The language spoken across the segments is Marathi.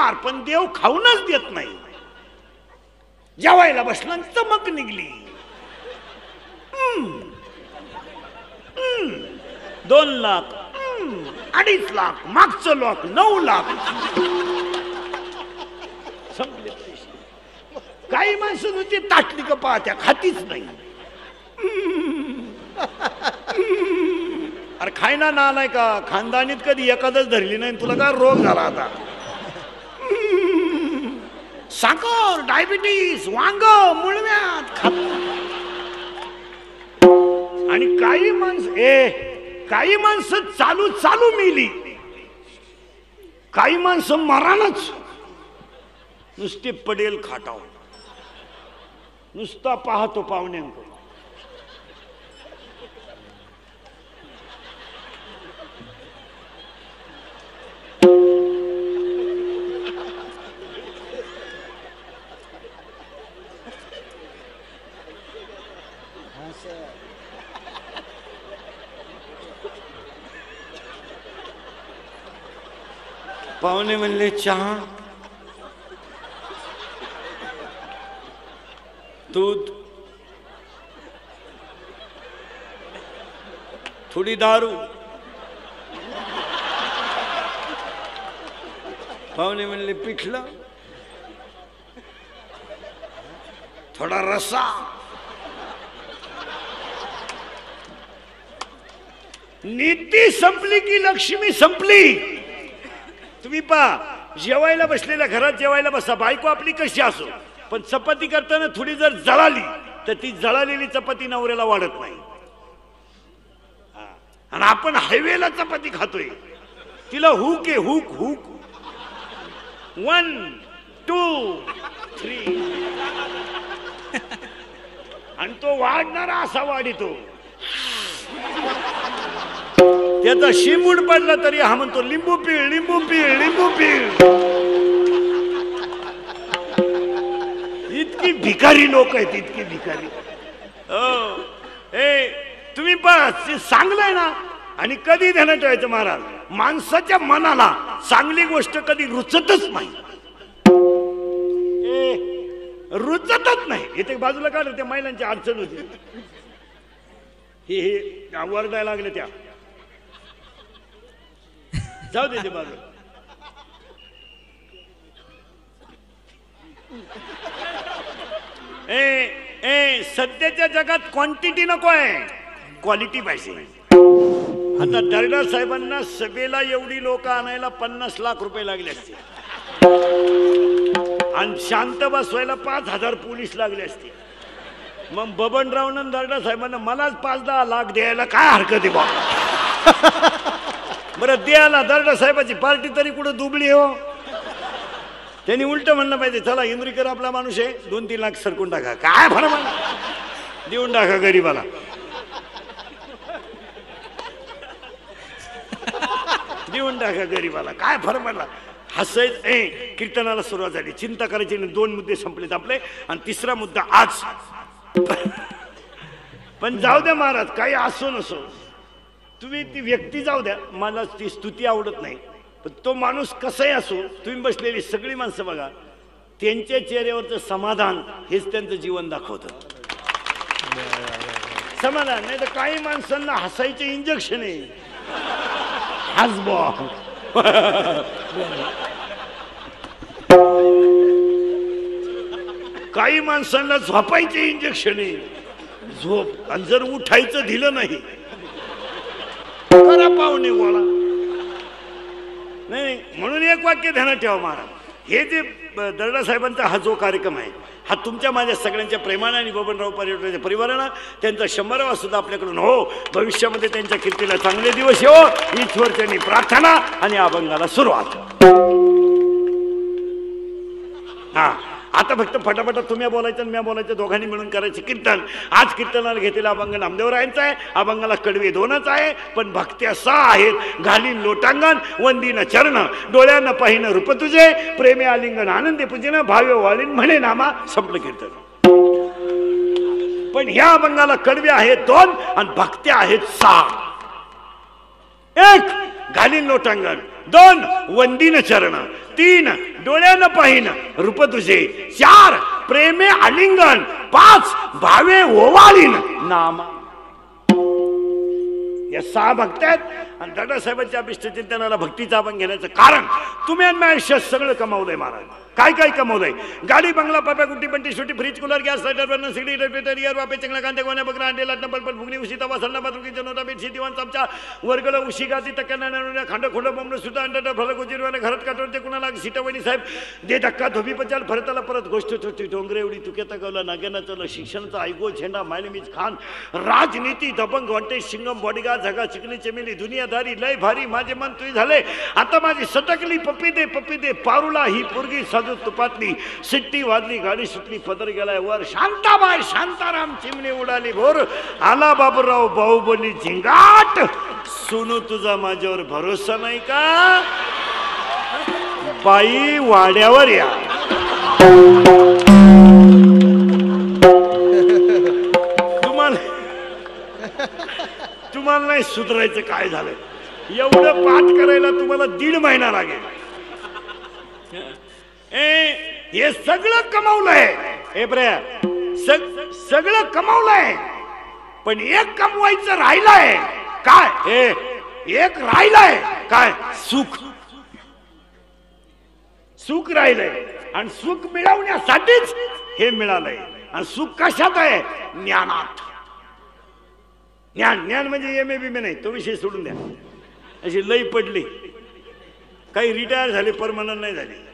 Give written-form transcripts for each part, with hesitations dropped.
खाणार पण देव खाऊनच देत नाही. जेवायला बसला चमक निघली. 2 लाख, 2.5 लाख, मागचं लाख 9 लाख संपले पैसे. काही माणसं नुसती ताटली का पाहत्या, खातीच नाही. अरे खायना ना नाही का, खानदानीत कधी एखादच धरली नाही, तुला काय रोग झाला आता. साखर, डायबिटीस, वांग, मुळव्यात खात. आणि काही माणसं चालू चालू मेली, काही माणसं मरानच नुसते पडेल खाटाव, नुसता पाहतो पाहुण्यांकडे. पाहुणे म्हणले चहा, दूध, थोडी दारू. पाहुणे म्हणले पिठलं, थोडा रस्सा. नीती संपली की लक्ष्मी संपली. तुम्ही पहा, जेवायला बसलेल्या घरात जेवायला बसा, बायको आपली कशी असो, पण चपाती करताना थोडी जर जळाली तर ती जळालेली चपाती नवऱ्याला वाढत नाही. आणि आपण हायवेला चपाती खातोय, तिला हुक आहे, हुक हुक, 1 2 3 आणि तो वाढणारा असा वाढितो. त्याचा शिंबूड पडला तरी हा म्हणतो लिंबू पीळ, लिंबू पीळ, लिंबू पीळ. इतकी भिकारी लोक आहेत, इतकी भिकारी. तुम्ही बस चांगलंय ना. आणि कधी ध्यानात ठेवायचं महाराज, माणसाच्या मनाला चांगली गोष्ट कधी रुचतच नाही, रुचतच नाही. इथे बाजूला काढ, त्या महिलांची अडचण होती, हे वरडायला लागले, त्या जाऊ दे ते बाजू. सध्याच्या जगात क्वांटिटी नको आहे, क्वालिटी पाहिजे. आता दर्डा साहेबांना सभेला एवढी लोक आणायला 50 लाख रुपये लागले असते आणि शांत बसवायला 5,000 पोलीस लागले असते. मग बबनरावनं दर्डा साहेबांना मलाच 5-10 लाख द्यायला काय हरकत आहे बा. बरं द्यायला दर्डा साहेबाची पार्टी तरी कुठं दुबळी हो. त्यांनी उलट म्हणलं पाहिजे, चला इंद्रीकर आपला माणूस आहे, 2-3 लाख सरकून टाका, काय फरक देऊन टाका गरीबाला. देऊन टाका गरीबाला, काय फरक पडला. हसायच. कीर्तनाला सुरुवात झाली, चिंता करायची नाही. 2 मुद्दे संपलेत आपले आणि 3रा मुद्दा आज. पण जाऊ द्या महाराज, काही असो नसो, तुम्ही ती व्यक्ती जाऊ द्या, मला ती स्तुती आवडत नाही, पण तो माणूस कसाही असो, तुम्ही बसलेली सगळी माणसं बघा, त्यांच्या चेहऱ्यावरचं समाधान हेच त्यांचं जीवन दाखवतं. समाधान नाही तर काही माणसांना हसायचे इंजेक्शन आहे. हसबो काही माणसांना झोपायचे इंजेक्शन आहे, झोप. आणि जर उठायचं दिलं नाही, करा पाहुणे गोळा. नाही, म्हणून एक वाक्य ध्यानात ठेवा महाराज, हे जे दर्डा साहेबांचा हा जो कार्यक्रम आहे, हा तुमच्या माझ्या सगळ्यांच्या प्रेमाने आणि बबनराव पर्यटनाच्या परिवारानं त्यांचा 100वा सुद्धा आपल्याकडून हो. भविष्यामध्ये त्यांच्या कीर्तीला चांगले दिवस येवो, ईश्वर त्यांनी प्रार्थना आणि अभंगाला सुरुवात. हा, आता फक्त फटाफट तुम्ही बोलायचं आणि मी बोलायचं, दोघांनी मिळून करायचे कीर्तन. आज कीर्तनाला घेतलेला अभंग नामदेवरायांचा आहे, अभंगाला कडवे 2च आहे, पण भक्त्या 6 आहेत. घालीन लोटांगण, वंदीन चरण, डोळ्यानं पाहिन रूप तुझे, प्रेमे आलिंगन आनंदे पूजेन, भाव्य वाळीन म्हणे नामा. संपलं कीर्तन. पण ह्या अभंगाला कडवे आहेत 2 आणि भक्त्या आहेत 6. 1 घालीन लोटांगण, 2 वंदीन चरण, 3 डोळ्यानं पाहिन रूप तुझे, 4 प्रेमे आलिंगन, 5 भावे ओवाळीन नाम. या 6 भक्त आहेत. आणि दादासाहेबांच्या अभिष्ट चिंतनाला भक्तीचा आपण घेण्याचं कारण तुम्ही आणि आयुष्यात सगळं कमावलंय महाराज. काय काय कमवलंय? गाडी, बंगला, पाप्या, कुट्टी, पंटी, शुटी, fridge, cooler, gas, lighter, burner, CD, refrigerator, वापे, चंगला, कांदे, गोण्या, बकरा, अंडे, लाटणं, पलपल, फुगणी, उशी, तवा, सल्ला, बाथरूम, किचन, नोटा, बेडशीट, दिवाण, चमचा, वर्गल, उशी, गादी, तक्क्या, खांड, खोंड, बोंबड, सुद्धा अंडा, फलक, उजीरवाने, घरात काटवते कुणाला सीतावणी साहेब दे धक्का, धोबी पचाल, फरताला परत गोष्ट होती. डोंगरे एवढी तुक्यात गावला, नाग्याना चवलं, शिक्षणाचा ऐगो झेंडा, मायलेमीज खान, राजनीती, दबंग, वॉन्टेज, शिंगम, बॉडीगार्ड, झगा, चिकनी, चमेली, दुनियादारी, लय भारी, माझे मन तुझे झाले. आता माझी सटकली, पप्पी दे पारुला, ही पोरगी साजू तुपातली, सिट्टी वाजली, गाडी सुटली, पदर गेलाय वर, शांताबाई, शांताराम, चिमणी उडाली भोर, आला बाबूराव, बाहुबली, झिंगाट. सुनू तुझा माझ्यावर भरोसा नाही का? बाई वाड्यावर या. तुम्हाला नाही सुधारायचं. काय झालं? एवढं पाठ करायला तुम्हाला 1.5 महिना लागेल. हे सगळं कमावलंय. हे प्रिया, सगळं कमावलंय, पण एक कमवायचं राहिलंय. काय? हे एक राहिलंय. काय? सुख. सुख राहिलंय. आणि सुख मिळवण्यासाठीच हे मिळालंय. आणि सुख कशात आहे? ज्ञानात. ज्ञान म्हणजे एम ए बी नाही, तो विषय सोडून द्या. अशी लई पडली, काही रिटायर झाले, परमनंट नाही झाले.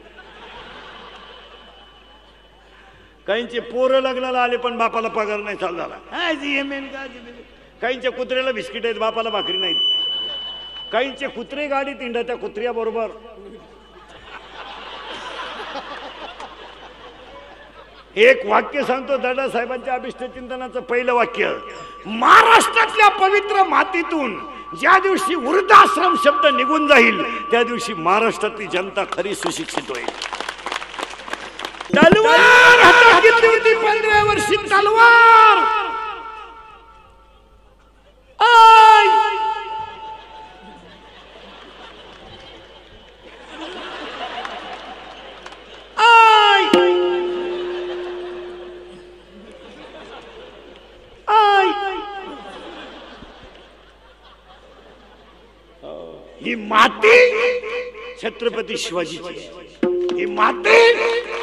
काहींचे पोरं लग्नाला आले पण बापाला पगार नाही चालू झाला. काहींच्या कुत्र्याला बिस्किट आहेत, बापाला भाकरी नाहीत. काहींचे कुत्रे गाडीत इंडा, त्या कुत्र्या बरोबर. एक वाक्य सांगतो दादासाहेबांच्या अभिष्ट चिंतनाचं पहिलं वाक्य. महाराष्ट्रातल्या पवित्र मातीतून ज्या दिवशी वृद्धाश्रम शब्द निघून जाईल त्या दिवशी महाराष्ट्रातली जनता खरी सुशिक्षित होईल. तलवार हातात घेतली होती 15 वर्षी तलवार. I I I. ही माती छत्रपती शिवाजीची, ही माती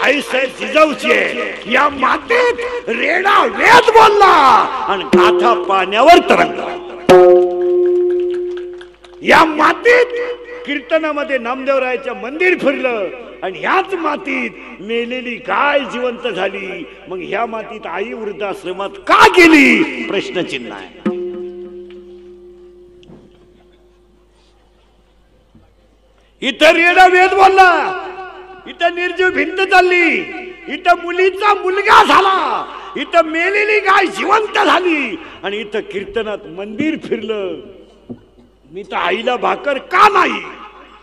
आईसाहेब जिजाऊची आहे. या मातीत रेडा वेद बोलला आणि गाथा पाण्यावर तरंगला. या मातीत कीर्तनामध्ये नामदेवरायाचं मंदिर फिरलं आणि ह्याच मातीत मेलेली गाय जिवंत झाली. मग ह्या मातीत आई वृद्धाश्रमात का गेली? प्रश्नचिन्ह आहे. इथं रेडा वेद बोलला, इथं निर्जीव भिंत चालली, इथं मुलीचा मुलगा झाला, इथं मेलेली गाय जिवंत झाली आणि इथं कीर्तनात मंदिर फिरलं. मी तर आईला भाकर का नाही?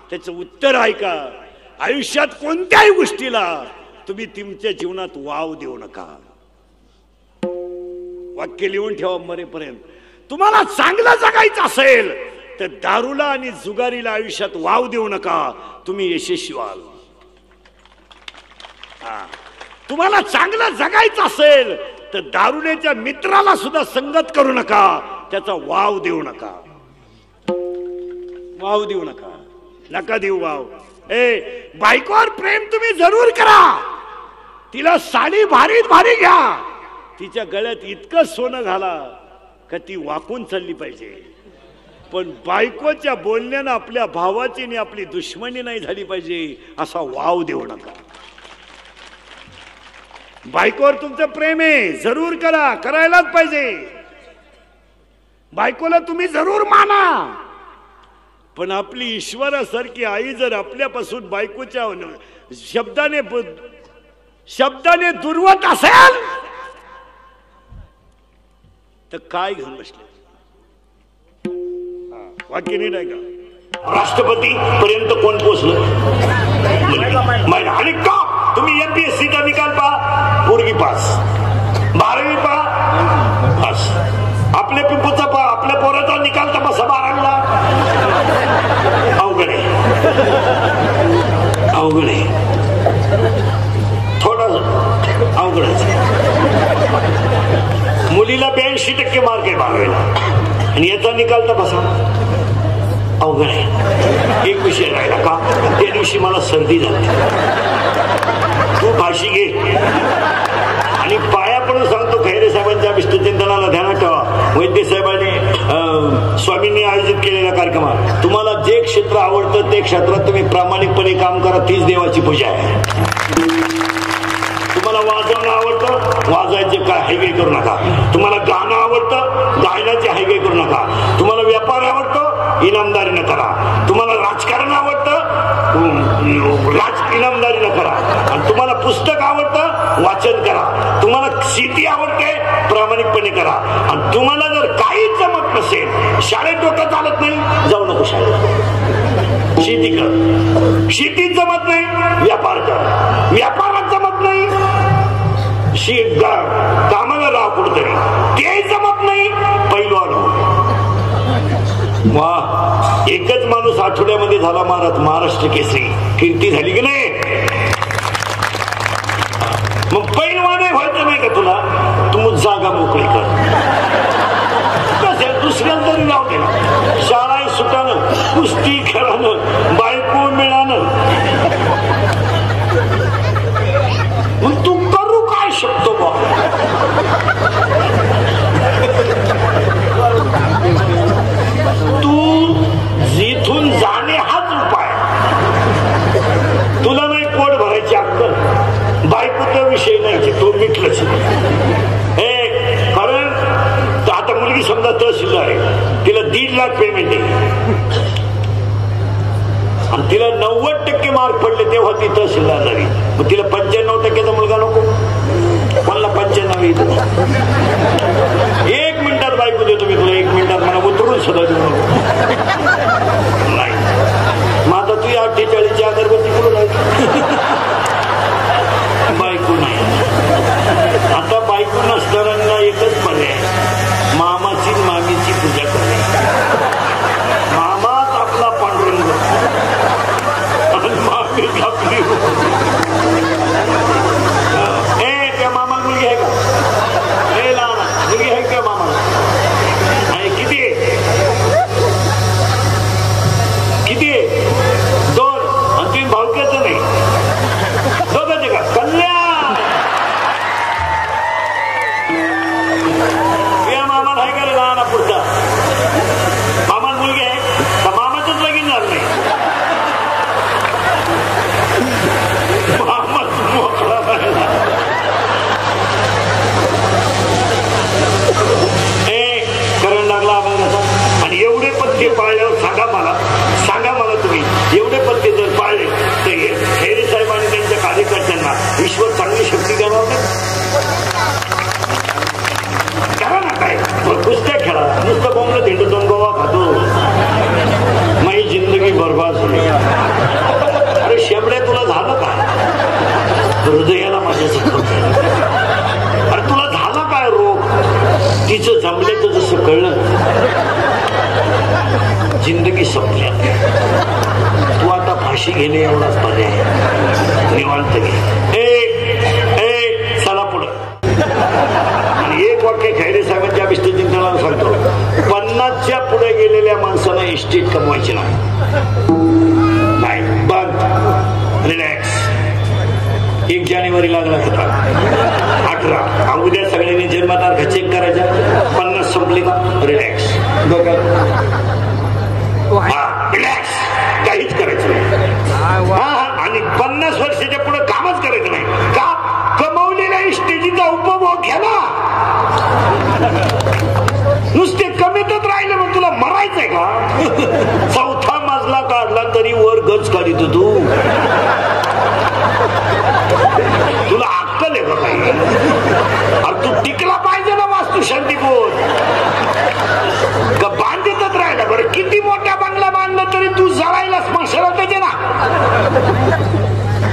त्याचं उत्तर ऐका. आयुष्यात कोणत्याही गोष्टीला तुम्ही तुमच्या जीवनात वाव देऊ नका. वाक्य लिहून ठेवा मरेपर्यंत. तुम्हाला चांगलं जगायचं असेल तर दारूला आणि जुगारीला आयुष्यात वाव देऊ नका, तुम्ही यशस्वी व्हाल. तुम्हाला चांगलं जगायचं असेल तर दारुड्याच्या मित्राला सुद्धा संगत करू नका, त्याचा वाव देऊ नका. वाव देऊ नका, नका देऊ वाव. बायकोवर प्रेम तुम्ही जरूर करा. तिला साडी भारीत भारी घ्या, तिच्या गळ्यात इतकं सोनं घाला का ती वाकून चालली पाहिजे. पण बायकोच्या बोलण्यानं आपल्या भावाची आणि आपली दुश्मनी नाही झाली पाहिजे असा वाव देऊ नका. बायकोवर तुमचं प्रेम आहे, जरूर करा, करायलाच पाहिजे. बायकोला तुम्ही जरूर माना, पण आपली ईश्वरासारखी आई जर आपल्यापासून बायकोच्या शब्दाने दुर्वत असेल तर काय घेऊन बसले? वाक्य नीट आहे का? राष्ट्रपती पर्यंत कोण पोहोचलं? आणि का तुम्ही एमपीएससीचा निकाल पहा, पोरगी पास, 12वी पहा पास, आपल्या पिंपूचा पहा, आपल्या पोराचा निकाल तपासा 12वीला, अवघड आहे. अवघड आहे, थोडं अवघडच. मुलीला 82% मार्क आहे 12वीला आणि याचा निकाल तर बसा अवघड आहे. एक विषय राहिला का, त्या दिवशी मला सर्दी झाली. तू फाशी घे आणि पाया पडून सांगतो, खैरे साहेबांच्या विष्णुचिंतनाला ध्यानात ठेवा. वैद्य साहेबांनी स्वामींनी आयोजित केलेल्या कार्यक्रमात तुम्हाला जे क्षेत्र आवडतं ते क्षेत्रात तुम्ही प्रामाणिकपणे काम करा, तीच देवाची पूजा आहे. तुम्हाला वाजवणं आवडतं, वाजायचे काय हायगे करू नका. तुम्हाला गाणं आवडतं, गायनाचे हायगे करू नका. तुम्हाला व्यापार आवडतो, इनामदारीनं करा. तुम्हाला राजकारण आवडतं, इनामदारीनं करा. आणि तुम्हाला पुस्तक आवडतं, वाचन करा. तुम्हाला शेती आवडते, प्रामाणिकपणे करा. आणि तुम्हाला जर काहीच जमत नसेल, शाळेत डोकं चालत नाही, जाऊ नको शाळेत. शेती कर, शेतीत जमत नाही, व्यापार कर. व्यापारात जमत नाही, कामाला राह कुठतरी. ते जमत नाही, पैलवान हो. वा, एकच माणूस आठवड्यामध्ये झाला महाराष्ट्र केसरी, कीर्ती झाली की नाही. मग पैलवान व्हायचं नाही का तुला, तू जागा मोकळी कर. दुसऱ्याला तरी राहू दे ना. शाळा सुटानं, कुस्ती खेळानं, बायको मिळानं, मग तू करू काय शकतो बा. तू जिथून जाणे हाच उपाय. तुला नाही पोट भरायची अक्कल, बायकोचा विषय नाही, तो मिटलंच. हे कारण आता मुलगी समजा तहसीलदार आहे, तिला 1.5 लाख पेमेंट आहे आणि तिला 90% मार्क पडले तेव्हा ती तहसीलदार झाली. मग तिला 95% मुलगा नको, मला 95 येतो. 1 मिनिटात बायको देतो मी तुला, 1 मिनिटात मला उतरून सुद्धा देऊ नको. नाही, मग आता तू 48ची अगरबत्ती कुठं जायची. बायको नाही. आता बायको नसणाऱ्यांना एकच पर्याय, मामाची मामीची पूजा करणे. मामाच आपला पांडुरंग आणि मामीच आपली. त्या मामाला मुलगी आहे का, हे लहान मुलगी आहे का मामाला. किती आहे, किती आहे, 2. आणि तुम्ही भावक्याचं नाही, दोघांचे का. कल्याण या मामाला आहे का रे लहान पुढचा. मामाला मुलगी आहे तर मामाचंच लगीन झालं नाही. मामाच मोकळा राहिला. करण लागला अभंगाचा. आणि एवढे पत्ते पाळल्यावर सांगा मला तुम्ही, एवढे पत्ते जर पाळले तर खैरे साहेब आणि त्यांच्या कार्यकर्त्यांना ईश्वर चांगली शक्ती देणार नाही. करा ना काय, कुस्त्या खेळा, नुसतं बोंबलं धेंडू 2 गोवा खातो, माझी जिंदगी बरबाद झाली. अरे शेबड्या, तुला झालं काय, हृदयाला माझ्या जखम. अरे तुला झाला काय रोग, तिचं जमल्याचं जसं कळलं, जिंदगी संपल्या. तू आता फाशी घेणे एवढाच पर्याय, निवांत घे. चला पुढं. आणि एक वाक्य खैरे साहेबांच्या विष्णुचिंतनाला सांगतो, 50च्या पुढे गेलेल्या माणसाला इस्टेट कमवायची नाही. बंद, रिलॅक्स. 1 जानेवारी लागला होता, 18. उद्या सगळ्यांनी जन्मतारखा चेक करायच्या. 50 संपले का, रिलॅक्स. रिलॅक्स, काहीच करायचं नाही. आणि 50 वर्षाच्या पुढे कामच करायचं नाही का, कमवलेल्या इस्टेटीचा उपभोग घ्या ना. नुसते कमीतच राहिले मग तुला मरायचंय का. 4था मजला काढला तरी वर गज काढित तू. तुला अक्कल आहे का काही. अरे तू टिकला पाहिजे ना वास्तू शांतीपूर, का बांधतच राहिला. बरं किती मोठा बंगला बांधला तरी तू जळायला स्मशानात येते ना.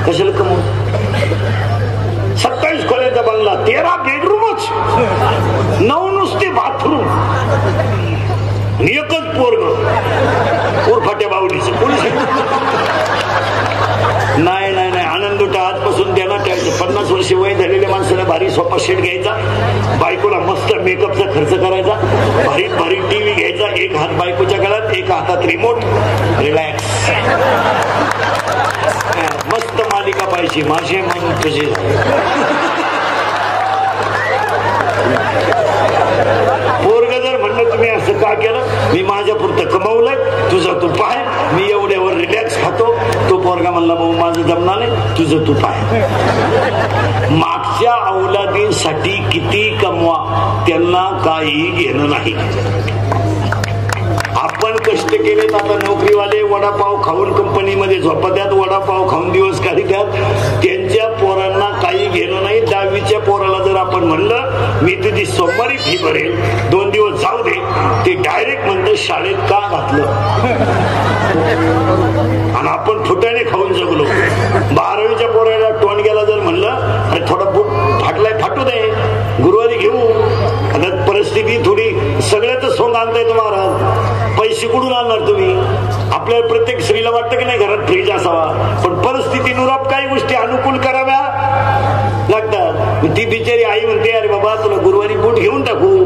कशाला कमवू. 27 खोल्याचा बंगला, 13 बेडरूमच, 9 नुसते बाथरूम, एकच पोरग उरफाट्या बावडीचं. पोलीस नाही वर्ष वय झालेल्या माणसाला भारी सोफा सेट घ्यायचा, बायकोला मस्त मेकअपचा खर्च करायचा, भारी भारी टीव्ही घ्यायचा, एक हात बायकोच्या गळ्यात, एक हातात रिमोट, रिलॅक्स, मस्त मालिका पाहिजे, माझे मन तुझे. पोरग जर म्हणलं तुम्ही असं का केलं, मी माझ्या पुरतं कमवलंय, तुझं तू पाय, मी एवढ्यावर रिलॅक्स खातो. तो पोरगा म्हणला भाऊ माझं जमणार नाही, तुझं तू पाय. मागच्या अवलादींसाठी किती कमवा, त्यांना काही घेणं नाही. आपण कष्ट केलेत, आता नोकरीवाले वडापाव खाऊन कंपनीमध्ये झोपत्यात, वडापाव खाऊन दिवस काढतात, त्यांच्या पोरांना काही घेणं नाही. 10वीच्या पोराला जर आपण म्हणलं मी तुझी सोमवारी फी भरेल, 2 दिवस जाऊ दे, ते डायरेक्ट म्हणतं शाळेत का घातलं. आणि आपण फुटाने खाऊन जगलो. 12वीच्या पोराला टोणग्याला जर म्हणलं अरे थोडा बूट फाटलाय, फाटू दे, गुरुवारी घेऊ. आता परिस्थिती थोडी सगळ्याच सोंग आणताय तुम्हाला, पैसे कुठून आणणार तुम्ही. आपल्याला प्रत्येक स्त्रीला वाटतं की नाही घरात फ्रीज असावा, पण परिस्थितीनुरूप काही गोष्टी अनुकूल कराव्या लागतात. ती बिचारी आई म्हणते अरे बाबा तुला गुरुवारी बूट घेऊन टाकू.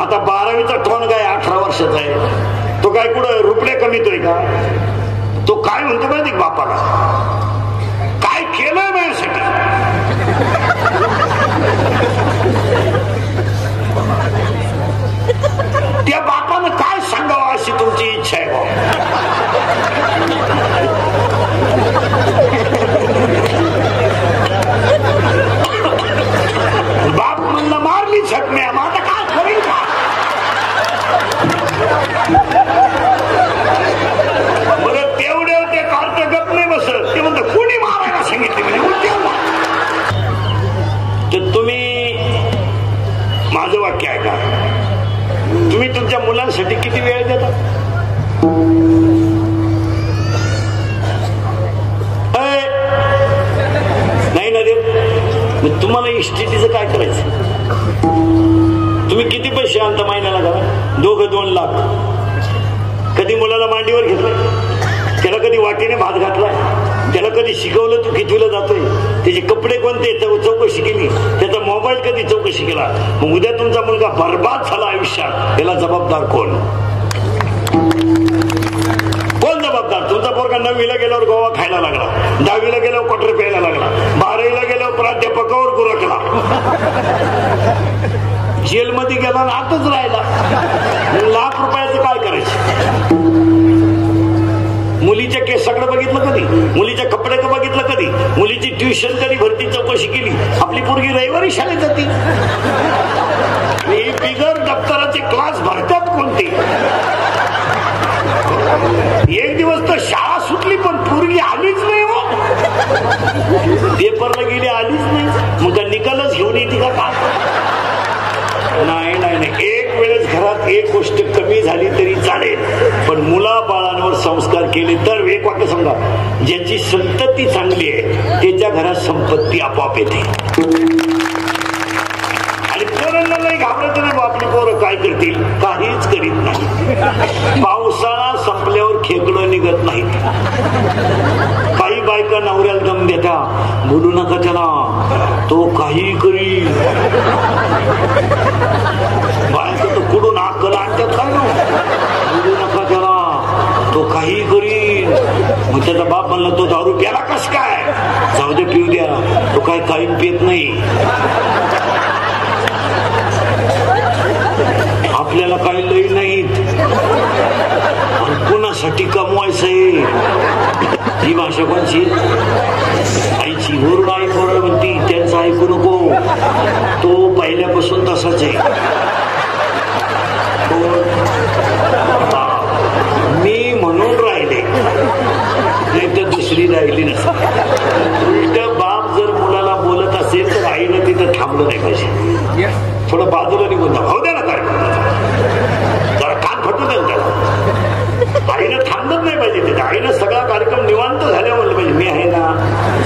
आता 12वीचा टोणगा आहे, 18 वर्षाचा आहे, तो काय कुठं रुपये कमीतोय का. तो काय म्हणतो माहिती बापाला, काय केलंय माझ्यासाठी. त्या बापानं काय सांगावं अशी तुमची इच्छा आहे. बाप म्हणला मारली छटम्या, मग आता काय करेल का. बरं तेवढे होते कार्ट गप नाही बसत, ते म्हणतात कोणी मारायला सांगितले म्हणजे. तर तुम्ही माझं वाक्य आहे का, तुम्ही तुमच्या मुलांसाठी किती वेळ देता. नाही ना देत, मग तुम्हाला इस्टेटीचं काय करायचं. तुम्ही किती पैसे आणता महिन्याला घरा, 2 लाख. कधी मुलाला मांडीवर घेतलंय, त्याला कधी वाटीने भात घातलाय, त्याला कधी शिकवलं तू कितवीला जातोय, त्याचे कपडे कोणते चौकशी केली, त्याचा मोबाईल कधी चौकशी केला. मग उद्या तुमचा मुलगा बर्बाद झाला आयुष्यात, याला जबाबदार कोण. कोण जबाबदार. तुमचा पोरगा 9वीला गेल्यावर गोवा खायला लागला, 10वीला गेल्यावर क्वार्टर प्यायला लागला, 12वीला गेल्यावर प्राध्यापकावर गुरकला, जेलमध्ये गेला आणि आतच राहिला. लाख रुपयाचं काय करायचं. मुलीच्या केसाकडे बघितलं कधी, मुलीच्या कपड्याकडे बघितलं कधी, मुलीची ट्युशन कधी भरती चौकशी केली. आपली पोरगी रविवारी शाळेत जाती, बिगर दप्तराचे क्लास भरतात कोणते. एक दिवस तर शाळा सुटली पण पोरगी आलीच नाही हो, पेपरला गेली आलीच नाही. मग का निकालच घेऊन येते का. नाही नाही नाही, एक वेळेस घरात एक गोष्ट कमी झाली तरी चालेल, पण मुला बाळांवर संस्कार केले तर. एक वाक्य सांगा, ज्याची संतती चांगली आहे त्याच्या घरात संपत्ती आपोआप येते. आणि पोरांना नाही घाबरत नाही, आपली पोरं काय करतील, काहीच करीत नाही. पावसाळा संपल्यावर खेकडं निघत नाहीत. काही बायका नवऱ्याला दम देता, बोलू नका त्याला, तो काही करी. बायका तर कुठून अक्कल आणतात काय ना, बोलू नका त्याला, तो काही करीन. मग त्याचा बाप म्हणला तो दारू प्याला कस काय, जाऊ दे पिऊ द्या, तो काही काही पित नाही. आपल्याला काही लई नाहीत, कुणासाठी कमवायचंय. ही भाषा कोणची, आईची. ओरड आई पोरड म्हणती त्यांचं ऐकू नको, तो पहिल्यापासून तसाच आहे. मी म्हणून राहिले नाही तर दुसरी राहिली नसते. उलट बाप जर मुलाला बोलत असेल तर आईनं तिथं थांबलं नाही पाहिजे, थोडं बाजूला निघून जाऊ द्या ना, काय जरा कान फटू द्या त्याला. आईनं थांबत नाही पाहिजे तिथे, आईनं सगळा कार्यक्रम निवांत झाल्या म्हणलं पाहिजे मी आहे ना,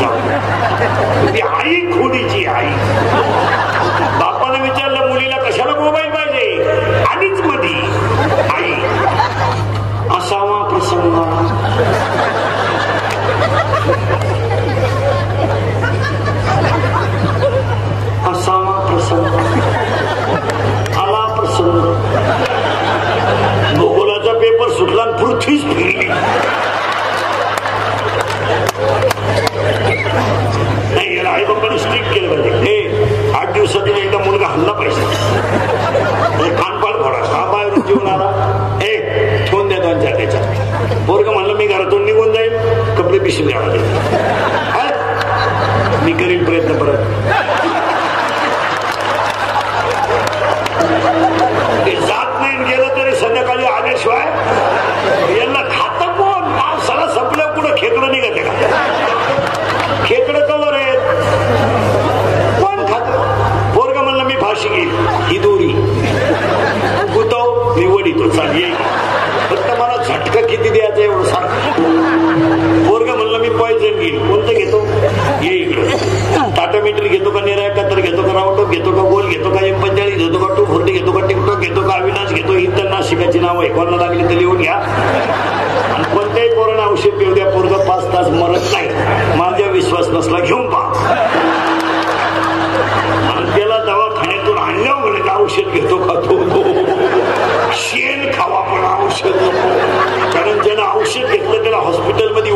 जाऊ. ती आई खोडीची आई. बापाने विचारलं मुलीला कशाला मोबाईल पाहिजे, आणीच मधी आई. असावा प्रसंग. करायचं एवढं सांग. पोरगा म्हणलं मी पॉइझन घेईन. कोणतं घेतो? ये इकडं. टाटा मीटर घेतो का, निराय कतर घेतो का, रावटॉप घेतो का, गोल घेतो का, M45 घेतो का, 240 घेतो का, टिकटॉक घेतो का, अविनाश घेतो. इतर नाशिकाची नाव आहे, कोणाला लागली तर लिहून घ्या. आणि कोणत्याही पोरानं औषध पिऊ द्या, पोरगा 5 तास मरत नाही. माझ्या विश्वास नसला घेऊन पहा. आणि त्याला दवाखान्यातून आणल्या म्हणत औषध घेतो का तो? शेण खावा पण औषध नको. कारण ज्यानं औषध घेतलं त्याला हॉस्पिटलमध्ये